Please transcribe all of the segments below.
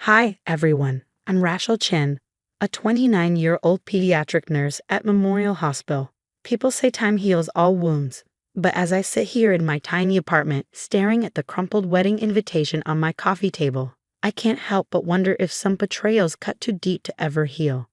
Hi, everyone. I'm Rachel Chen, a 29-year-old pediatric nurse at Memorial Hospital. People say time heals all wounds, but as I sit here in my tiny apartment staring at the crumpled wedding invitation on my coffee table, I can't help but wonder if some betrayals cut too deep to ever heal.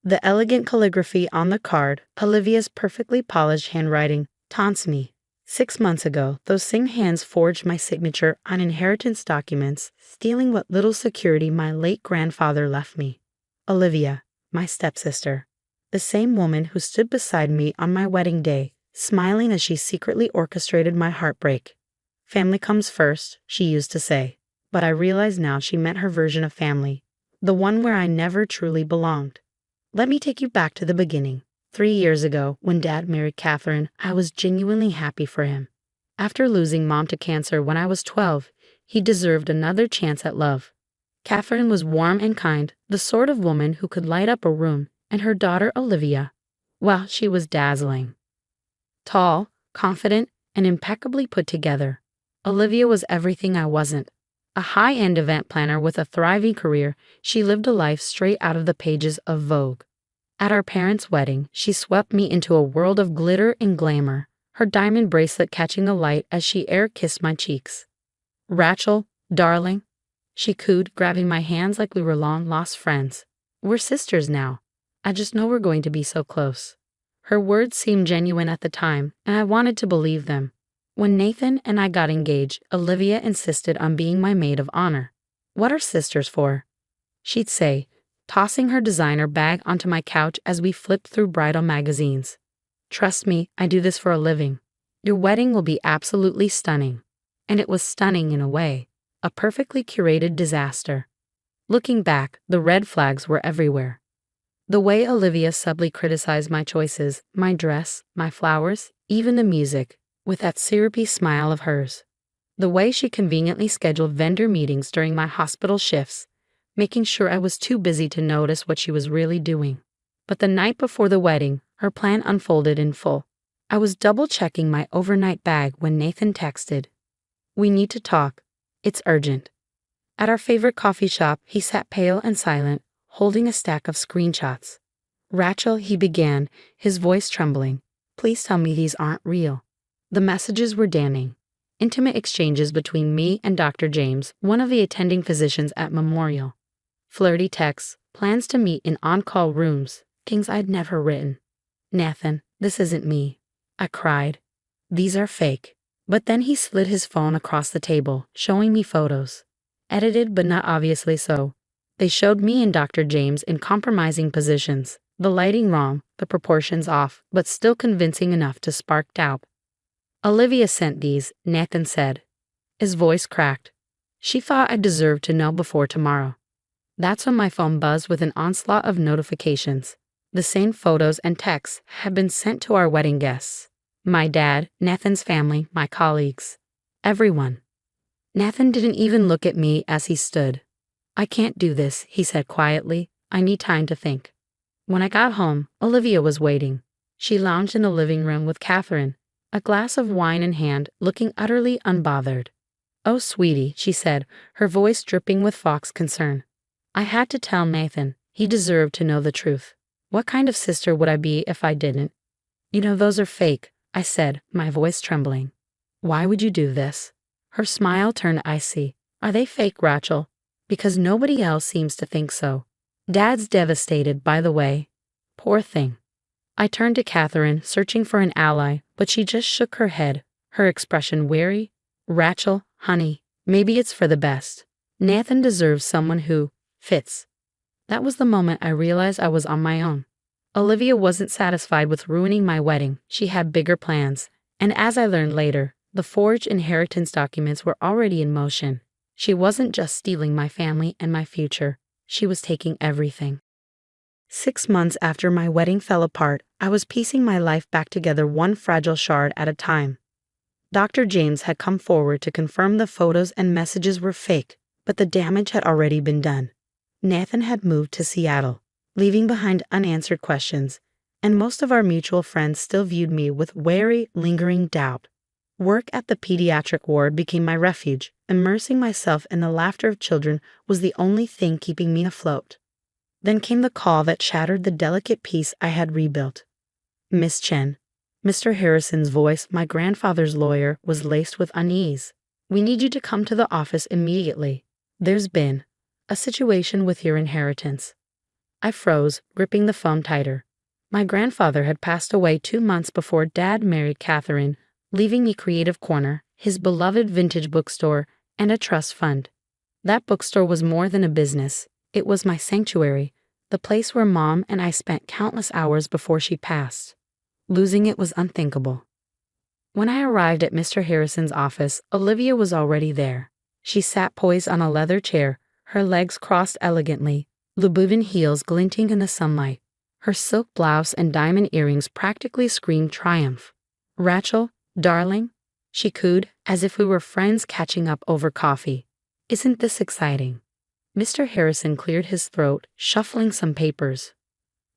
The elegant calligraphy on the card, Olivia's perfectly polished handwriting, taunts me. 6 months ago, those same hands forged my signature on inheritance documents, stealing what little security my late grandfather left me. Olivia, my stepsister, the same woman who stood beside me on my wedding day, smiling as she secretly orchestrated my heartbreak. Family comes first, she used to say, but I realize now she meant her version of family, the one where I never truly belonged. Let me take you back to the beginning. 3 years ago, when Dad married Catherine, I was genuinely happy for him. After losing Mom to cancer when I was 12, he deserved another chance at love. Catherine was warm and kind, the sort of woman who could light up a room, and her daughter Olivia, well, she was dazzling. Tall, confident, and impeccably put together. Olivia was everything I wasn't. A high-end event planner with a thriving career, she lived a life straight out of the pages of Vogue. At our parents' wedding, she swept me into a world of glitter and glamour, her diamond bracelet catching the light as she air-kissed my cheeks. "Rachel, darling," she cooed, grabbing my hands like we were long-lost friends. "We're sisters now. I just know we're going to be so close." Her words seemed genuine at the time, and I wanted to believe them. When Nathan and I got engaged, Olivia insisted on being my maid of honor. "What are sisters for?" she'd say, tossing her designer bag onto my couch as we flipped through bridal magazines. "Trust me, I do this for a living. Your wedding will be absolutely stunning." And it was stunning in a way, a perfectly curated disaster. Looking back, the red flags were everywhere. The way Olivia subtly criticized my choices, my dress, my flowers, even the music, with that syrupy smile of hers. The way she conveniently scheduled vendor meetings during my hospital shifts, making sure I was too busy to notice what she was really doing. But the night before the wedding, her plan unfolded in full. I was double-checking my overnight bag when Nathan texted, "We need to talk. It's urgent." At our favorite coffee shop, he sat pale and silent, holding a stack of screenshots. "Rachel," he began, his voice trembling, "please tell me these aren't real." The messages were damning. Intimate exchanges between me and Dr. James, one of the attending physicians at Memorial. Flirty texts, plans to meet in on-call rooms, things I'd never written. "Nathan, this isn't me," I cried. "These are fake." But then he slid his phone across the table, showing me photos. Edited but not obviously so. They showed me and Dr. James in compromising positions, the lighting wrong, the proportions off, but still convincing enough to spark doubt. "Olivia sent these," Nathan said. His voice cracked. "She thought I deserved to know before tomorrow." That's when my phone buzzed with an onslaught of notifications. The same photos and texts had been sent to our wedding guests. My dad, Nathan's family, my colleagues. Everyone. Nathan didn't even look at me as he stood. "I can't do this," he said quietly. "I need time to think." When I got home, Olivia was waiting. She lounged in the living room with Catherine, a glass of wine in hand, looking utterly unbothered. "Oh, sweetie," she said, her voice dripping with Fox concern. I had to tell Nathan. He deserved to know the truth. What kind of sister would I be if I didn't? "You know, those are fake," I said, my voice trembling. "Why would you do this?" Her smile turned icy. "Are they fake, Rachel? Because nobody else seems to think so. Dad's devastated, by the way." Poor thing. I turned to Catherine, searching for an ally, but she just shook her head, her expression weary. "Rachel, honey, maybe it's for the best. Nathan deserves someone who fits." That was the moment I realized I was on my own. Olivia wasn't satisfied with ruining my wedding. She had bigger plans. And as I learned later, the forged inheritance documents were already in motion. She wasn't just stealing my family and my future. She was taking everything. 6 months after my wedding fell apart, I was piecing my life back together one fragile shard at a time. Dr. James had come forward to confirm the photos and messages were fake, but the damage had already been done. Nathan had moved to Seattle, leaving behind unanswered questions, and most of our mutual friends still viewed me with wary, lingering doubt. Work at the pediatric ward became my refuge, Immersing myself in the laughter of children was the only thing keeping me afloat. Then came the call that shattered the delicate peace I had rebuilt. Miss Chen. Mr. Harrison's voice, my grandfather's lawyer, was laced with unease. We need you to come to the office immediately. There's been a situation with your inheritance. I froze, gripping the phone tighter. My grandfather had passed away 2 months before Dad married Catherine, leaving me Creative Corner, his beloved vintage bookstore, and a trust fund. That bookstore was more than a business. It was my sanctuary, the place where Mom and I spent countless hours before she passed. Losing it was unthinkable. When I arrived at Mr. Harrison's office, Olivia was already there. She sat poised on a leather chair, her legs crossed elegantly, Louboutin heels glinting in the sunlight. Her silk blouse and diamond earrings practically screamed triumph. "Rachel, darling," she cooed, as if we were friends catching up over coffee. "Isn't this exciting?" Mr. Harrison cleared his throat, shuffling some papers.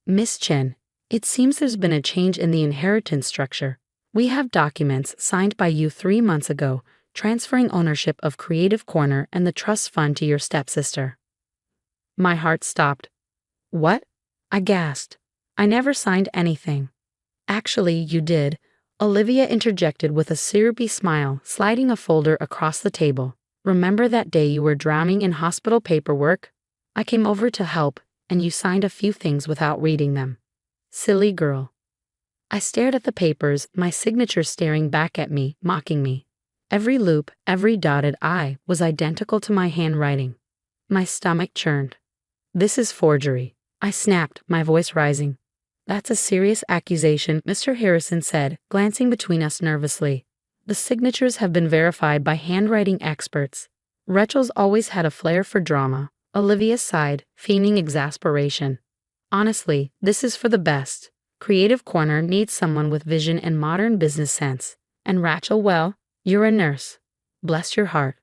"Miss Chen, it seems there's been a change in the inheritance structure. We have documents signed by you 3 months ago, transferring ownership of Creative Corner and the trust fund to your stepsister." My heart stopped. "What?" I gasped. "I never signed anything." "Actually, you did," Olivia interjected with a syrupy smile, sliding a folder across the table. "Remember that day you were drowning in hospital paperwork? I came over to help, and you signed a few things without reading them. Silly girl." I stared at the papers, my signature staring back at me, mocking me. Every loop, every dotted I was identical to my handwriting. My stomach churned. "This is forgery," I snapped, my voice rising. "That's a serious accusation," Mr. Harrison said, glancing between us nervously. "The signatures have been verified by handwriting experts." Rachel's always had a flair for drama. Olivia sighed, feigning exasperation. "Honestly, this is for the best. Creative Corner needs someone with vision and modern business sense. And Rachel, well, you're a nurse. Bless your heart."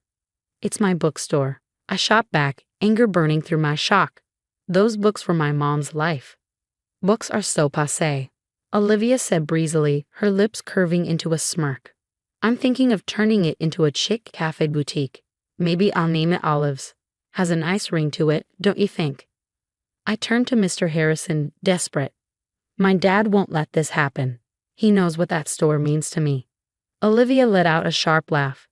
"It's my bookstore." I shot back, anger burning through my shock. Those books were my mom's life. "Books are so passé," Olivia said breezily, her lips curving into a smirk. "I'm thinking of turning it into a chic cafe boutique. Maybe I'll name it Olives. Has a nice ring to it, don't you think?" I turned to Mr. Harrison, desperate. "My dad won't let this happen. He knows what that store means to me." Olivia let out a sharp laugh.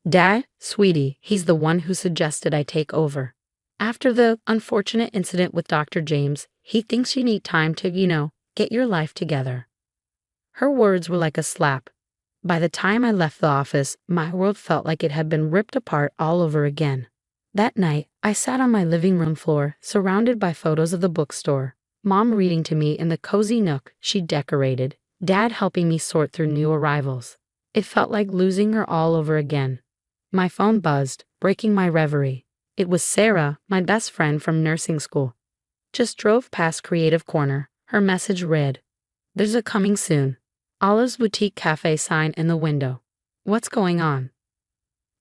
"Dad, sweetie, he's the one who suggested I take over. After the unfortunate incident with Dr. James, he thinks you need time to, get your life together." Her words were like a slap. By the time I left the office, my world felt like it had been ripped apart all over again. That night, I sat on my living room floor, surrounded by photos of the bookstore. Mom reading to me in the cozy nook she decorated, Dad helping me sort through new arrivals. It felt like losing her all over again. My phone buzzed, breaking my reverie. It was Sarah, my best friend from nursing school. Just drove past Creative Corner. Her message read, "There's a coming soon. Olive's Boutique Cafe sign in the window. What's going on?"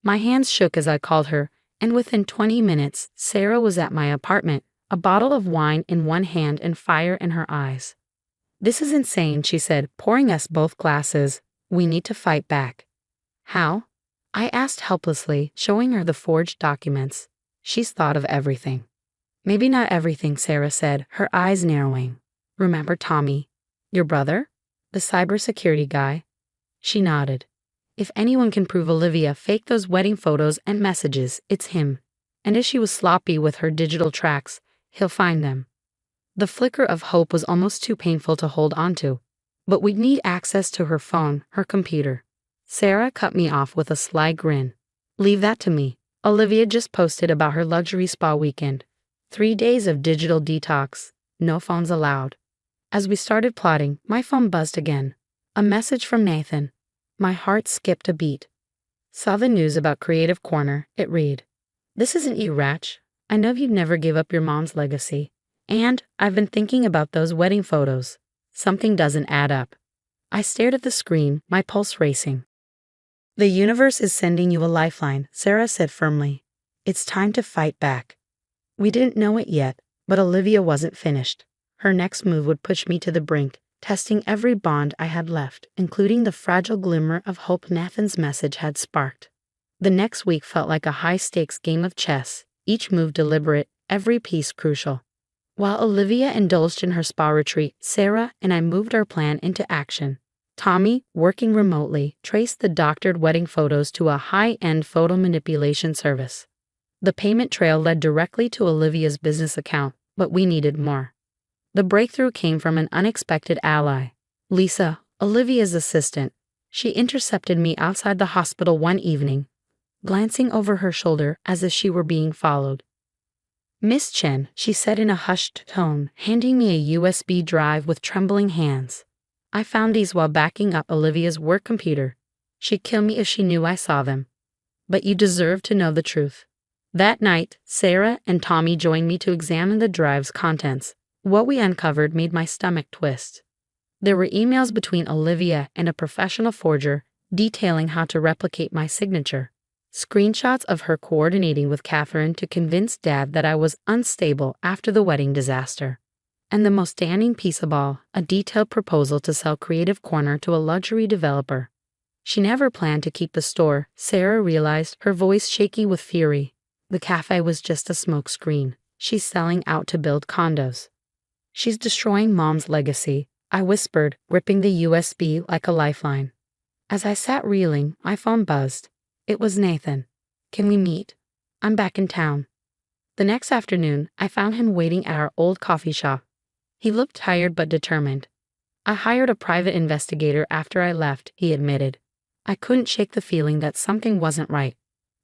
My hands shook as I called her, and within 20 minutes, Sarah was at my apartment, a bottle of wine in one hand and fire in her eyes. "This is insane," she said, pouring us both glasses. "We need to fight back." "How?" I asked helplessly, showing her the forged documents. "She's thought of everything." "Maybe not everything," Sarah said, her eyes narrowing. "Remember Tommy, your brother? The cybersecurity guy?" She nodded. "If anyone can prove Olivia faked those wedding photos and messages, it's him. And if she was sloppy with her digital tracks, he'll find them." The flicker of hope was almost too painful to hold onto. "But we'd need access to her phone, her computer." Sarah cut me off with a sly grin. "Leave that to me. Olivia just posted about her luxury spa weekend. 3 days of digital detox. No phones allowed." As we started plotting, my phone buzzed again. A message from Nathan. My heart skipped a beat. "Saw the news about Creative Corner," it read. "This isn't you, Rach. I know you'd never give up your mom's legacy. And I've been thinking about those wedding photos. Something doesn't add up." I stared at the screen, my pulse racing. "The universe is sending you a lifeline," Sarah said firmly. "It's time to fight back." We didn't know it yet, but Olivia wasn't finished. Her next move would push me to the brink, testing every bond I had left, including the fragile glimmer of hope Nathan's message had sparked. The next week felt like a high-stakes game of chess, each move deliberate, every piece crucial. While Olivia indulged in her spa retreat, Sarah and I moved our plan into action. Tommy, working remotely, traced the doctored wedding photos to a high-end photo manipulation service. The payment trail led directly to Olivia's business account, but we needed more. The breakthrough came from an unexpected ally. Lisa, Olivia's assistant. She intercepted me outside the hospital one evening, glancing over her shoulder as if she were being followed. "Miss Chen," she said in a hushed tone, handing me a USB drive with trembling hands. "I found these while backing up Olivia's work computer. She'd kill me if she knew I saw them. But you deserve to know the truth." That night, Sarah and Tommy joined me to examine the drive's contents. What we uncovered made my stomach twist. There were emails between Olivia and a professional forger detailing how to replicate my signature. Screenshots of her coordinating with Catherine to convince Dad that I was unstable after the wedding disaster. And the most damning piece of all, a detailed proposal to sell Creative Corner to a luxury developer. She never planned to keep the store, Sarah realized, her voice shaky with fury. The cafe was just a smokescreen. She's selling out to build condos. She's destroying Mom's legacy, I whispered, gripping the USB like a lifeline. As I sat reeling, my phone buzzed. It was Nathan. "Can we meet? I'm back in town." The next afternoon, I found him waiting at our old coffee shop. He looked tired but determined. "I hired a private investigator after I left," he admitted. I couldn't shake the feeling that something wasn't right.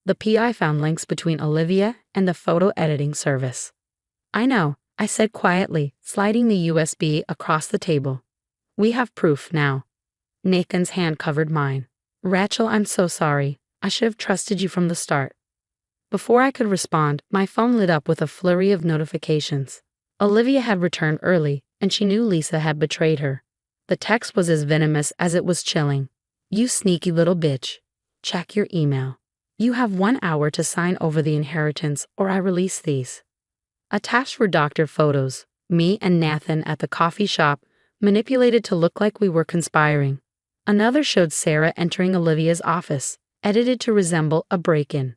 The PI found links between Olivia and the photo editing service. "I know," I said quietly, sliding the USB across the table. "We have proof now." Nathan's hand covered mine. "Rachel, I'm so sorry. I should have trusted you from the start." Before I could respond, my phone lit up with a flurry of notifications. Olivia had returned early, and she knew Lisa had betrayed her. The text was as venomous as it was chilling. "You sneaky little bitch. Check your email. You have 1 hour to sign over the inheritance or I release these." Attached were doctored photos, me and Nathan at the coffee shop, manipulated to look like we were conspiring. Another showed Sarah entering Olivia's office, edited to resemble a break-in.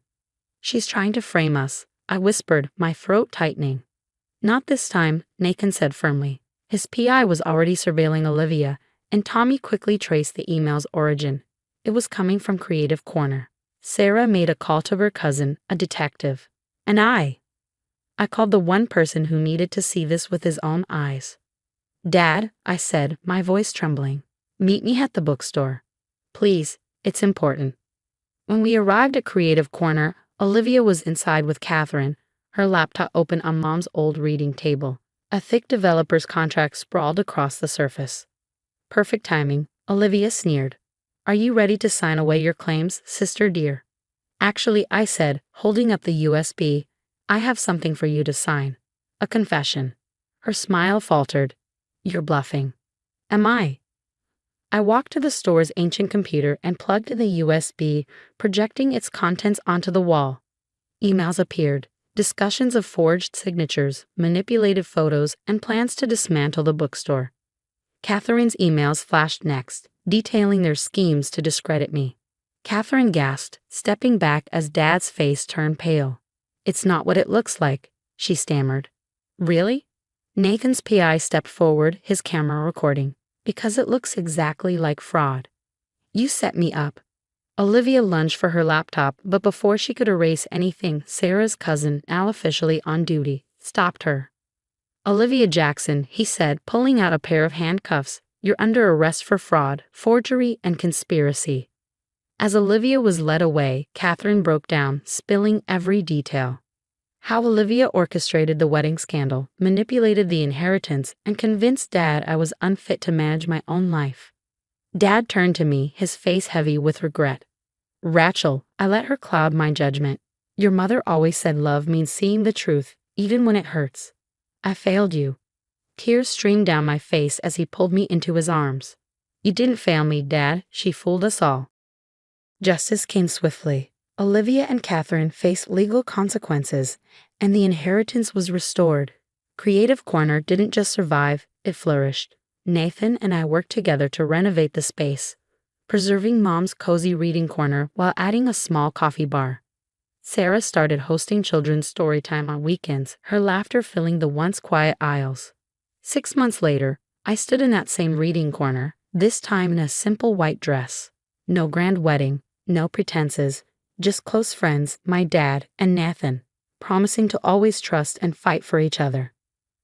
"She's trying to frame us," I whispered, my throat tightening. "Not this time," Nathan said firmly. His PI was already surveilling Olivia, and Tommy quickly traced the email's origin. It was coming from Creative Corner. Sarah made a call to her cousin, a detective. And I called the one person who needed to see this with his own eyes. "Dad," I said, my voice trembling, "meet me at the bookstore. Please, it's important." When we arrived at Creative Corner, Olivia was inside with Catherine, her laptop open on Mom's old reading table. A thick developer's contract sprawled across the surface. "Perfect timing," Olivia sneered. "Are you ready to sign away your claims, sister dear?" "Actually," I said, holding up the USB, "I have something for you to sign. A confession." Her smile faltered. "You're bluffing." "Am I?" I walked to the store's ancient computer and plugged in the USB, projecting its contents onto the wall. Emails appeared, discussions of forged signatures, manipulated photos, and plans to dismantle the bookstore. Catherine's emails flashed next, detailing their schemes to discredit me. Catherine gasped, stepping back as Dad's face turned pale. "It's not what it looks like," she stammered. "Really?" Nathan's PI stepped forward, his camera recording. "Because it looks exactly like fraud. You set me up." Olivia lunged for her laptop, but before she could erase anything, Sarah's cousin, now officially on duty, stopped her. "Olivia Jackson," he said, pulling out a pair of handcuffs, "you're under arrest for fraud, forgery, and conspiracy." As Olivia was led away, Catherine broke down, spilling every detail. How Olivia orchestrated the wedding scandal, manipulated the inheritance, and convinced Dad I was unfit to manage my own life. Dad turned to me, his face heavy with regret. "Rachel," I let her cloud my judgment. "Your mother always said love means seeing the truth, even when it hurts. I failed you." Tears streamed down my face as he pulled me into his arms. "You didn't fail me, Dad. She fooled us all." Justice came swiftly. Olivia and Catherine faced legal consequences, and the inheritance was restored. Creative Corner didn't just survive, it flourished. Nathan and I worked together to renovate the space, preserving Mom's cozy reading corner while adding a small coffee bar. Sarah started hosting children's storytime on weekends, her laughter filling the once quiet aisles. 6 months later, I stood in that same reading corner, this time in a simple white dress. No grand wedding, no pretenses, just close friends, my dad and Nathan, promising to always trust and fight for each other.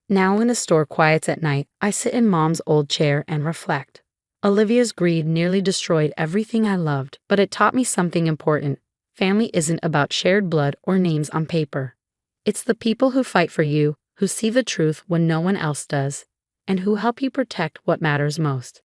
Now when the store quiets at night, I sit in Mom's old chair and reflect. Olivia's greed nearly destroyed everything I loved, but it taught me something important. Family isn't about shared blood or names on paper. It's the people who fight for you, who see the truth when no one else does, and who help you protect what matters most.